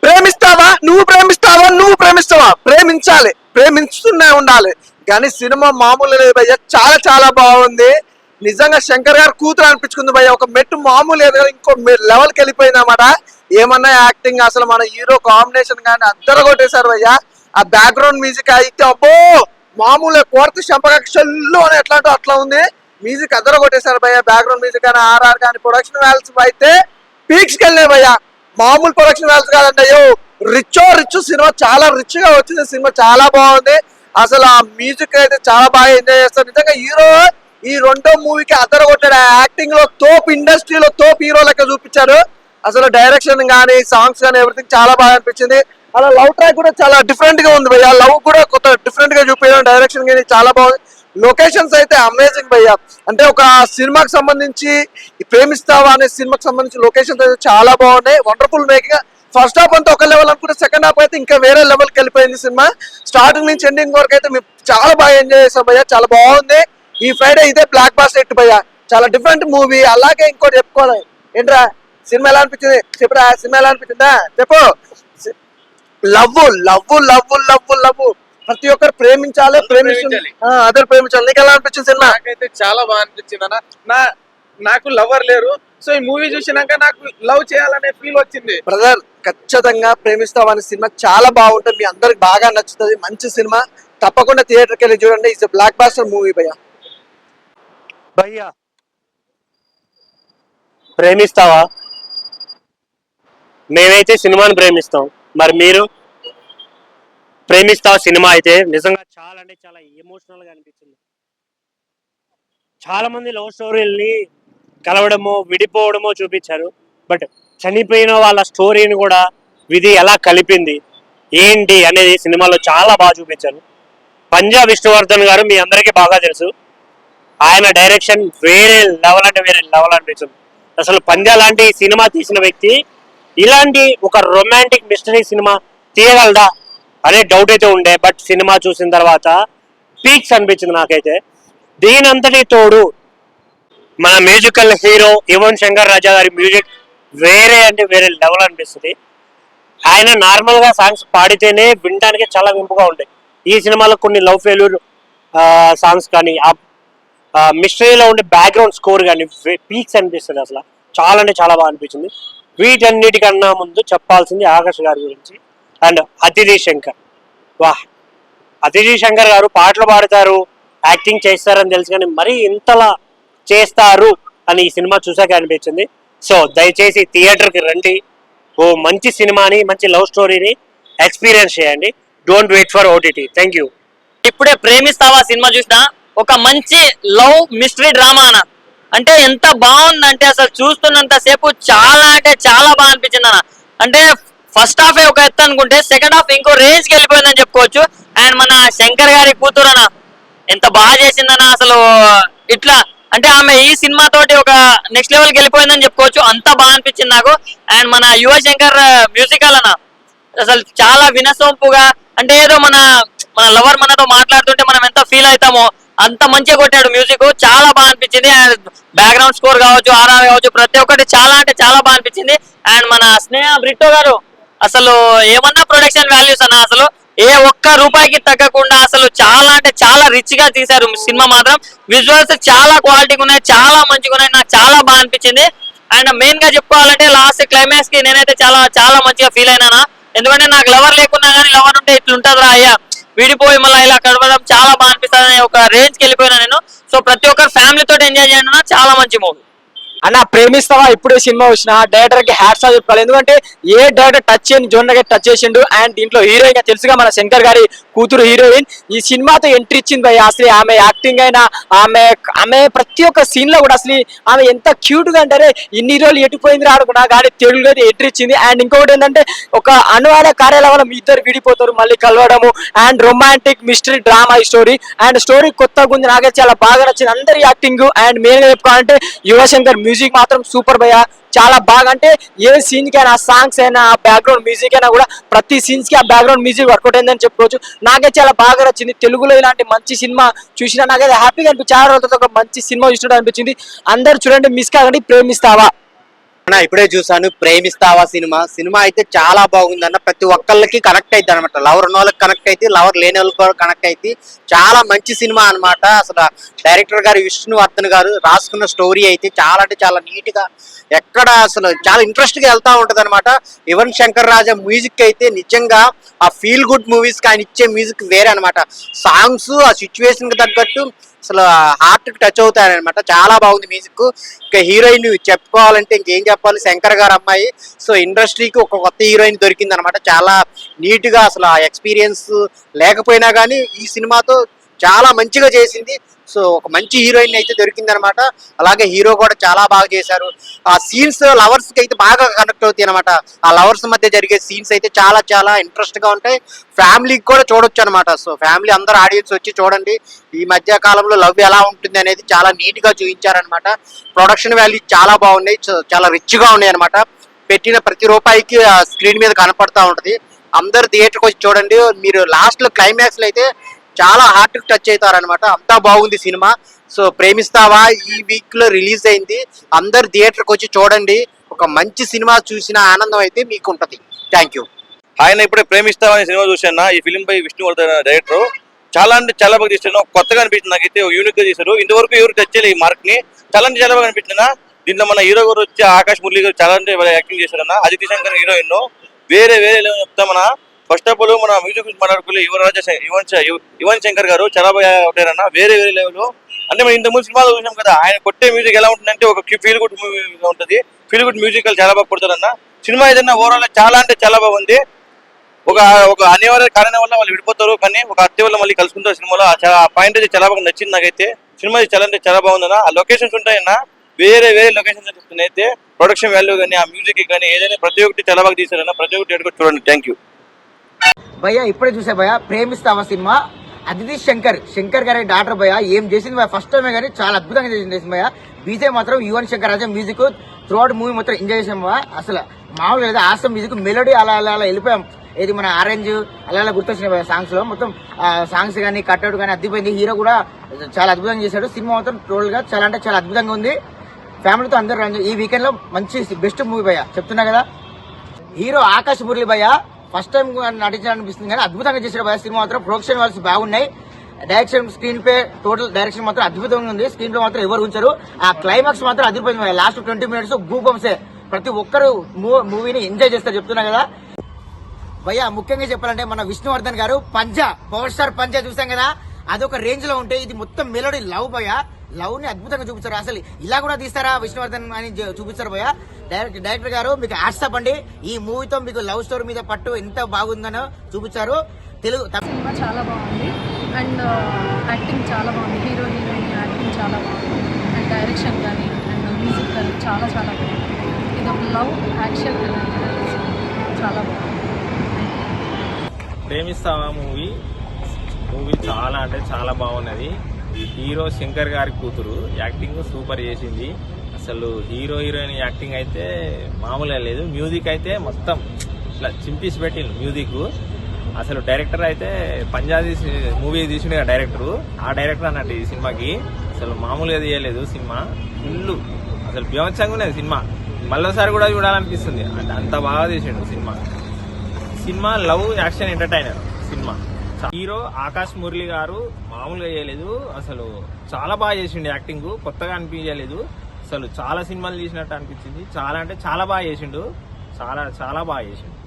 ప్రేమిస్తావా నువ్వు ప్రేమిస్తావా ప్రేమించాలి, ప్రేమించుతూనే ఉండాలి. కానీ సినిమా మామూలు లేదు భయ్య, చాలా చాలా బాగుంది. నిజంగా శంకర్ గారు కూతురు అనిపించుకుంది భయ్య. ఒక మెట్టు మామూలు లేదు కదా, ఇంకో లెవెల్కి వెళ్ళిపోయింది అన్నమాట. ఏమన్నా యాక్టింగ్, అసలు మన హీరో కాంబినేషన్ కానీ అద్దరు కొట్టేశారు భయ్య. ఆ బ్యాక్గ్రౌండ్ మ్యూజిక్ అయితే అబ్బో మామూలు కోర్టు చంపకక్షల్లో అని ఎట్లా అట్లా ఉంది. మ్యూజిక్ అద్దరు కొట్టేశారు భయ్య. బ్యాక్గ్రౌండ్ మ్యూజిక్ కానీ ఆర్ఆర్ కానీ ప్రొడక్షన్ వాల్యూస్ అయితే పీక్స్కి వెళ్ళినాయి భయ్య. మామూలు ప్రొడక్షన్ వాల్యూస్ కాదండి. అయ్యో రిచ్ సినిమా, చాలా రిచ్ గా వచ్చింది సినిమా, చాలా బాగుంది. అసలు ఆ మ్యూజిక్ అయితే చాలా బాగా ఎంజాయ్ చేస్తారు. నిజంగా హీరో ఈ రెండో మూవీకి అద్దరు కొట్టాడు. యాక్టింగ్ లో తోపు, ఇండస్ట్రీలో తోపు హీరో లెక్క చూపించారు. అసలు డైరెక్షన్ కానీ సాంగ్స్ కానీ ఎవ్రీథింగ్ చాలా బాగా అనిపించింది. అలా లవ్ ట్రాక్ కూడా చాలా డిఫరెంట్ గా ఉంది భయ్య. లవ్ కూడా కొత్త డిఫరెంట్ గా చూపించడం, డైరెక్షన్ కానీ చాలా బాగుంది. లొకేషన్స్ అయితే అమేజింగ్ భయ్య. అంటే ఒక సినిమాకి సంబంధించి ప్రేమిస్తావా అనే సినిమాకి సంబంధించి లొకేషన్స్ అయితే చాలా బాగున్నాయి. Wonderful making. ఫస్ట్ హాఫ్ అంతా ఒక లెవెల్ అనుకుంటే సెకండ్ హాఫ్ అయితే ఇంకా వేరే లెవెల్కి వెళ్ళిపోయింది సినిమా. స్టార్టింగ్ నుంచి ఎండింగ్ వరకు అయితే మేము చాలా బాగా ఎంజాయ్ చేసాం భయ్య, చాలా బాగుంది. ఈ ఫ్రైడే ఇదే బ్లాక్ బాస్టర్ హిట్ భయ్య, చాలా డిఫరెంట్ మూవీ. అలాగే ఇంకోటి చెప్పుకోవాలి ఏంట్రా, సినిమా ఎలా అనిపించింది చెప్పురా, సినిమా ఎలా అనిపించిందా చెప్పు. Love love love love love ప్రతి ఒక్కరు ప్రేమించాలి, అదే ప్రేమించాలి. నీకు ఎలా అనిపించింది సినిమా? నాకైతే చాలా బాగా అనిపించింది అన్న. నాకు లవర్ లేరు, సో ఈ మూవీ చూసినాక నాకు లవ్ చేయాలనే ఫీల్ వచ్చింది. బ్రదర్ ఖచ్చితంగా ప్రేమిస్తాం అనే సినిమా చాలా బాగుంటుంది, మీ అందరికి బాగా నచ్చుతుంది. మంచి సినిమా, తప్పకుండా థియేటర్కి వెళ్ళి చూడండి. ఇట్స్ బ్లాక్ బాస్టర్ మూవీ భయ్య. భయ్యా ప్రేమిస్తావా? మేమైతే సినిమాని ప్రేమిస్తాం, మరి మీరు ప్రేమిస్తావా? సినిమా అయితే నిజంగా చాలా అంటే చాలా ఎమోషనల్ గా అనిపించింది. చాలా మంది లవ్ స్టోరీల్ని కలవడమో విడిపోవడమో చూపించారు, బట్ చనిపోయిన వాళ్ళ స్టోరీని కూడా విధి ఎలా కలిపింది ఏంటి అనేది సినిమాలో చాలా బాగా చూపించారు. పంజా విష్ణువర్ధన్ గారు మీ అందరికీ బాగా తెలుసు, ఆయన డైరెక్షన్ వేరే లెవెల్ అంటే వేరే లెవెల్ అనిపించింది. అసలు పంజా లాంటి సినిమా తీసిన వ్యక్తి ఇలాంటి ఒక రొమాంటిక్ మిస్టరీ సినిమా తీయగలదా అనే డౌట్ అయితే ఉండే, బట్ సినిమా చూసిన తర్వాత పీక్స్ అనిపించింది నాకైతే. దీని అంతటి తోడు మన మ్యూజికల్ హీరో యువన్ శంకర్ రాజా గారి మ్యూజిక్ వేరే అంటే వేరే లెవెల్ అనిపిస్తుంది. ఆయన నార్మల్ గా సాంగ్స్ పాడితేనే వినడానికి చాలా వింపుగా ఉంటాయి. ఈ సినిమాలో కొన్ని లవ్ ఫెయిల్యూర్ సాంగ్స్ కానీ ఆ మిస్టరీలో ఉండే బ్యాక్గ్రౌండ్ స్కోర్ కానీ పీక్స్ అనిపిస్తుంది. అసలు చాలా అంటే చాలా బాగా అనిపించింది. వీటన్నిటికన్నా ముందు చెప్పాల్సింది ఆకాష్ గారి గురించి అండ్ అతిథి శంకర్. వాహ్, అతిథి శంకర్ గారు పాటలు పాడతారు, యాక్టింగ్ చేస్తారని తెలుసు, కానీ మరీ ఇంతలా చేస్తారు అని ఈ సినిమా చూసాక అనిపించింది. సో దయచేసి థియేటర్కి రండి, ఓ మంచి సినిమాని మంచి లవ్ స్టోరీని ఎక్స్పీరియన్స్ చేయండి. Don't wait for OTT. Thank you. ఇప్పుడే ప్రేమిస్తావా సినిమా చూసినా, ఒక మంచి లవ్ మిస్టరీ డ్రామా అన్న. అంటే ఎంత బాగుందంటే అసలు చూస్తున్నంత సేపు చాలా అంటే చాలా బాగా అనిపించింది అన్న. అంటే ఫస్ట్ హాఫ్ ఒక ఎత్తు అనుకుంటే సెకండ్ హాఫ్ ఇంకో రేంజ్కి వెళ్ళిపోయిందని చెప్పుకోవచ్చు. అండ్ మన శంకర్ గారి కూతురు అన్న ఎంత బాగా చేసిందన్న. అసలు ఇట్లా అంటే ఆమె ఈ సినిమా తోటి ఒక నెక్స్ట్ లెవెల్కి వెళ్ళిపోయిందని చెప్పుకోవచ్చు, అంత బాగా అనిపించింది నాకు. అండ్ మన యువ శంకర్ మ్యూజికల్ అన్న అసలు చాలా వినసొంపుగా, అంటే ఏదో మన లవర్ మనతో మాట్లాడుతుంటే మనం ఎంత ఫీల్ అవుతామో అంత మంచిగా కొట్టాడు మ్యూజిక్, చాలా బాగా అనిపించింది. అండ్ బ్యాక్గ్రౌండ్ స్కోర్ కావచ్చు, ఆర్ఆర్ కావచ్చు, ప్రతి ఒక్కటి చాలా అంటే చాలా బాగా అనిపించింది. అండ్ మన స్నేహ బ్రిట్టో గారు అసలు ఏమన్నా ప్రొడక్షన్ వాల్యూస్ అన్న, అసలు ఏ ఒక్క రూపాయికి తగ్గకుండా అసలు చాలా అంటే చాలా రిచ్ గా తీశారు సినిమా మాత్రం. విజువల్స్ చాలా క్వాలిటీగా ఉన్నాయి, చాలా మంచిగా ఉన్నాయి, నాకు చాలా బాగా అనిపించింది. అండ్ మెయిన్ గా చెప్పుకోవాలంటే లాస్ట్ క్లైమాక్స్ కి నేనైతే చాలా చాలా మంచిగా ఫీల్ అయినా. ఎందుకంటే నాకు లవర్ లేకున్నా కానీ లవర్ ఉంటే ఇట్లుంటుందిరా అయ్యా, విడిపోయి మళ్ళీ ఇలా కడవడం చాలా బాగా అనిపిస్తుంది, ఒక రేంజ్కి వెళ్ళిపోయినా నేను. సో ప్రతి ఒక్కరు ఫ్యామిలీతో ఎంజాయ్ చేయడం చాలా మంచి మూవీ అన్న. ప్రేమిస్తావా ఇప్పుడే సినిమా వచ్చిన డైరెక్టర్ కి హ్యాట్స్ ఆఫ్ చెప్పాలి, ఎందుకంటే ఏ డైరెక్టర్ టచ్ చేయని జోన్ గా టచ్ చేసిండు. అండ్ దీంట్లో హీరోయిన్ తెలుసుగా మన శంకర్ గారి కూతురు హీరోయిన్ ఈ సినిమాతో ఎంట్రీ ఇచ్చింది భయ్య. అసలు ఆమె యాక్టింగ్ అయినా ఆమె ప్రతి ఒక్క సీన్ లో కూడా అసలు ఆమె ఎంత క్యూట్ గా అంటే ఇన్ని రోజులు ఎటుపోయింది ఆడుకున్నా కానీ తెలుగులో ఎంట్రీ ఇచ్చింది. అండ్ ఇంకొకటి ఏంటంటే ఒక అనువాద కార్యాలయం మీ ఇద్దరు విడిపోతారు మళ్ళీ కలవడము, అండ్ రొమాంటిక్ మిస్టరీ డ్రామా ఈ స్టోరీ. అండ్ స్టోరీ కొత్తగా ఉంది, నాకైతే చాలా బాగా నచ్చింది అందరి యాక్టింగ్. అండ్ మెయిన్ గా చెప్పుకోవాలంటే యువశంకర్ మ్యూజిక్ మాత్రం సూపర్ భయ్య, చాలా బాగా. అంటే ఏ సీన్ కి అయినా సాంగ్స్ అయినా బ్యాక్గ్రౌండ్ మ్యూజిక్ అయినా కూడా ప్రతి సీన్స్ కి ఆ బ్యాక్గ్రౌండ్ మ్యూజిక్ వర్కౌట్ అయిందని చెప్పుకోవచ్చు. నాకైతే చాలా బాగా నచ్చింది. తెలుగులో ఇలాంటి మంచి సినిమా చూసినా నాకైతే హ్యాపీగా అనిపించింది. చాలా రోజులతో ఒక మంచి సినిమా చూసినట్టు అనిపించింది. అందరు చూడండి, మిస్ కాకండి. ప్రేమిస్తావా. ఇప్పుడే చూసాను ప్రేమిస్తావా సినిమా అయితే చాలా బాగుందన్న. ప్రతి ఒక్కళ్ళకి కనెక్ట్ అయితే అనమాట. లవర్ ఉన్న వాళ్ళకి కనెక్ట్ అయితే, లవర్ లేని వాళ్ళకి కనెక్ట్ అయితే. చాలా మంచి సినిమా అన్నమాట. అసలు డైరెక్టర్ గారు విష్ణువర్ధన్ గారు రాసుకున్న స్టోరీ అయితే చాలా అంటే చాలా నీట్ గా, ఎక్కడ అసలు చాలా ఇంట్రెస్ట్ గా వెళ్తా ఉంటది అనమాట. యువన్ శంకర్ రాజా మ్యూజిక్ అయితే నిజంగా ఆ ఫీల్ గుడ్ మూవీస్ కి ఆయన ఇచ్చే మ్యూజిక్ వేరే అనమాట. సాంగ్స్ ఆ సిచ్యువేషన్ కి తగ్గట్టు అసలు హార్ట్ కి టచ్ అవుతాయనమాట. చాలా బాగుంది మ్యూజిక్. ఇంకా హీరోయిన్ చెప్పుకోవాలంటే ఇంకేం చెప్పాలి, శంకర్ గారు అమ్మాయి. సో ఇండస్ట్రీకి ఒక కొత్త హీరోయిన్ దొరికింది అనమాట. చాలా నీట్ గా, అసలు ఆ ఎక్స్పీరియన్స్ లేకపోయినా కానీ ఈ సినిమాతో చాలా మంచిగా చేసింది. సో ఒక మంచి హీరోయిన్ అయితే దొరికింది అనమాట. అలాగే హీరో కూడా చాలా బాగా చేశారు. ఆ సీన్స్ లవర్స్ కి అయితే బాగా కనెక్ట్ అవుతాయి అనమాట. ఆ లవర్స్ మధ్య జరిగే సీన్స్ అయితే చాలా చాలా ఇంట్రెస్ట్ గా ఉంటాయి. ఫ్యామిలీకి కూడా చూడొచ్చు అనమాట. సో ఫ్యామిలీ అందరూ ఆడియన్స్ వచ్చి చూడండి. ఈ మధ్య కాలంలో లవ్ ఎలా ఉంటుంది అనేది చాలా నీట్ గా చూపించారనమాట. ప్రొడక్షన్ వాల్యూ చాలా బాగున్నాయి, చాలా రిచ్ గా ఉన్నాయి అనమాట. పెట్టిన ప్రతి రూపాయికి స్క్రీన్ మీద కనపడతా ఉంటది. అందరు థియేటర్కి వచ్చి చూడండి. మీరు లాస్ట్ లో క్లైమాక్స్ లో అయితే చాలా హార్ట్ టచ్ అవుతారనమాట. అంతా బాగుంది సినిమా. సో ప్రేమిస్తావా ఈ వీక్ లో రిలీజ్ అయింది. అందరు థియేటర్కి వచ్చి చూడండి. ఒక మంచి సినిమా చూసిన ఆనందం అయితే మీకు ఉంటది. Thank you. ఆయన ఇప్పుడే ప్రేమిస్తావా అనే సినిమా చూశాను. ఈ ఫిలిం పై విష్ణువర్ధన్ డైరెక్టర్ చాలా అంటే చాలా బాగా తీసాను. కొత్తగా అనిపించింది నాకైతే, యూనిక్ గా తీశారు. ఇంతవరకు ఎవరు టచ్ చేయలేదు ఈ మార్క్ ని. చాలా అంటే చాలా బాగా అనిపించింది. దీంట్లో మన హీరో గారు వచ్చి ఆకాష్ మురళి గారు చాలా అంటే యాక్టింగ్ చేశారన్న. అదితి శంకర్ హీరోయిన్ వేరే చెప్తా. మన ఫస్ట్ ఆఫ్ ఆల్ మన మ్యూజిక్ మాట్లాడుకోలే యువన్ శంకర్ గారు చాలా బాగా ఉంటారన్న. వేరే లెవెల్. అంటే మనం ఇంత ముందు సినిమాలో చూసాం కదా, ఆయన కొట్టే మ్యూజిక్ ఎలా ఉంటుందంటే ఒక ఫీల్ గుడ్ మూవీ ఉంటుంది. ఫీల్ గుడ్ మ్యూజిక్ చాలా బాగా కొడతారన్న. సినిమా ఏదైనా ఓవరాల్ చాలా అంటే చాలా బాగుంది. ఒక అనివార్య కారణం వల్ల వాళ్ళు విడిపోతారు, కానీ ఒక అత్తే వల్ల మళ్ళీ కలుసుకుంటారు సినిమాలో. ఆ పాయింట్ అయితే చాలా బాగా నచ్చింది నాకైతే. సినిమా చాలా అంటే చాలా బాగుందన్న. ఆ లొకేషన్స్ ఉంటాయన్న, వేరే లొకేషన్స్ అనిపిస్తున్నాయి. అయితే ప్రొడక్షన్ వాల్యూ కానీ, ఆ మ్యూజిక్ కానీ ఏదైనా ప్రతి ఒక్కటి చాలా బాగా తీశారన్న. ప్రతి ఒక్కటి చూడండి. Thank you. భయ్యా ఇప్పుడే చూసా భయ్యా ప్రేమిస్తావా సినిమా. అదితి శంకర్ గారి డాక్టర్ భయ్యా ఏం చేసింది భయ్యా, ఫస్ట్ టైమే కానీ చాలా అద్భుతంగా చేసింది భయ్యా. బీజే మాత్రం Yuvan Shankar Raja music through out movie మొత్తం ఎంజాయ్ చేసాం భయ్యా. అసలు మామూలు లేదా ఆసం మ్యూజిక్, మెలోడీ అలా వెళ్ళిపోయాం. ఏది మన ఆరెంజ్ అలా గుర్తొచ్చినాయి భయ్యా. సాంగ్స్ లో మొత్తం సాంగ్స్ కానీ కట్అవుట్ కానీ అద్దిపోయింది. హీరో కూడా చాలా అద్భుతంగా చేశాడు. సినిమా మొత్తం టోటల్ గా చాలా అంటే చాలా అద్భుతంగా ఉంది. ఫ్యామిలీతో అందరూ ఈ వీకెండ్ లో మంచి బెస్ట్ మూవీ భయ్యా, చెప్తున్నా కదా. హీరో ఆకాష్ మురళి భయ్యా ఫస్ట్ టైం నటించాలనిపిస్తుంది కానీ అద్భుతంగా చేశాడు భయ్యా. సినిమా మాత్రం ప్రొడక్షన్ వాల్స్ బాగున్నాయి. Direction, screen play, total direction మాత్రం అద్భుతంగా ఉంది. స్క్రీన్ ప్లే మాత్రం ఎవరు ఉంచారు. ఆ క్లైమాక్స్ మాత్రం అదిరిపోయింది భయ్యా. Last 20 minutes గూబంసే. ప్రతి ఒక్కరు మూవీని ఎంజాయ్ చేస్తారు, చెప్తున్నా కదా భయ్యా. ముఖ్యంగా చెప్పాలంటే మన విష్ణువర్ధన్ గారు పవర్ స్టార్ పంజా చూసాం కదా, అదొక రేంజ్ లో ఉంటే ఇది మొత్తం మెలోడీ లవ్ భయ్యా. లవ్ ని అద్భుతంగా చూపించారు. అసలు ఇలా కూడా తీస్తారా విష్ణువర్ధన్ అని చూపించారు భయ్యా. డైరెక్టర్ గారు మీకు హ్యాట్సాప్ అండి. ఈ మూవీతో మీకు లవ్ స్టోరీ మీద పట్టు ఎంత బాగుందనో చూపించారు. సినిమా చాలా బాగుంది అండ్ యాక్టింగ్ చాలా బాగుంది. హీరోయిన్ యాక్టింగ్ చాలా బాగుంది అండ్ డైరెక్షన్ కానీ అండ్ మ్యూజిక్ కానీ చాలా బాగుంది. ఇది ఒక లవ్ యాక్షన్ చాలా బాగుంది. ప్రేమిస్తావా మూవీ చాలా అంటే చాలా బాగున్నది. హీరో శంకర్ గారి కూతురు యాక్టింగ్ సూపర్ చేసింది. అసలు హీరోయిన్ యాక్టింగ్ అయితే మామూలుగా లేదు. మ్యూజిక్ అయితే మొత్తం ఇట్లా చింపేసి పెట్టిండు మ్యూజిక్. అసలు డైరెక్టర్ అయితే పంజాబీ మూవీ తీసిండు డైరెక్టర్, ఆ డైరెక్టర్ అన్నట్టు ఈ సినిమాకి అసలు మామూలుగా తీయలేదు. సినిమా ఫుల్ అసలు బీభత్సంగా ఉన్నది సినిమా. మళ్ళీసారి కూడా చూడాలనిపిస్తుంది, అంటే అంత బాగా తీసిండు cinema. Love action entertainer cinema. Hero Akash Murali garu మామూలుగా చేయలేదు. అసలు చాలా బాగా చేసిండు యాక్టింగ్, కొత్తగా అనిపించలేదు. అసలు చాలా సినిమాలు తీసినట్టు అనిపించింది. చాలా అంటే చాలా బాగా చేసిండు, చాలా బాగా చేసిండు.